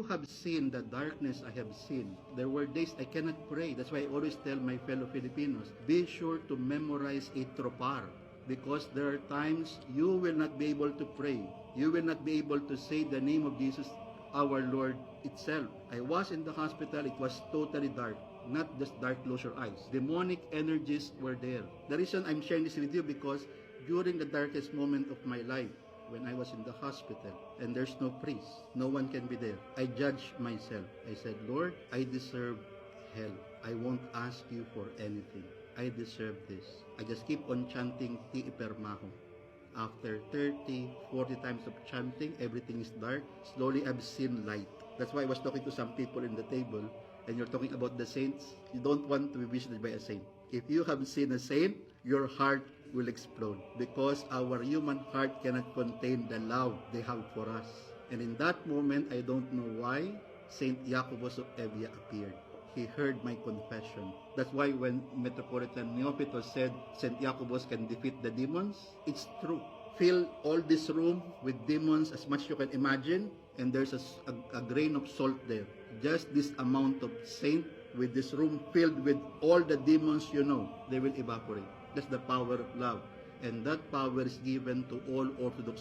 have seen the darkness I have seen, there were days I cannot pray. That's why I always tell my fellow Filipinos, be sure to memorize a tropar. Because there are times you will not be able to pray. You will not be able to say the name of Jesus, our Lord itself. I was in the hospital, it was totally dark. Not just dark, close your eyes. Demonic energies were there. The reason I'm sharing this with you because during the darkest moment of my life, when I was in the hospital and there's no priest, no one can be there, I judged myself. I said, Lord, I deserve hell. I won't ask you for anything. I deserve this. I just keep on chanting Ti Ipermaho. After 30, 40 times of chanting, everything is dark. Slowly, I've seen light. That's why I was talking to some people in the table, and you're talking about the saints. You don't want to be visited by a saint. If you have seen a saint, your heart will explode because our human heart cannot contain the love they have for us. And in that moment, I don't know why, Saint Jacobus of Evia appeared. He heard my confession. That's why when Metropolitan Neophytos said Saint Jacobus can defeat the demons, it's true. Fill all this room with demons as much as you can imagine, and there's a grain of salt there. Just this amount of saint with this room filled with all the demons you know, they will evaporate. That's the power of love. And that power is given to all Orthodox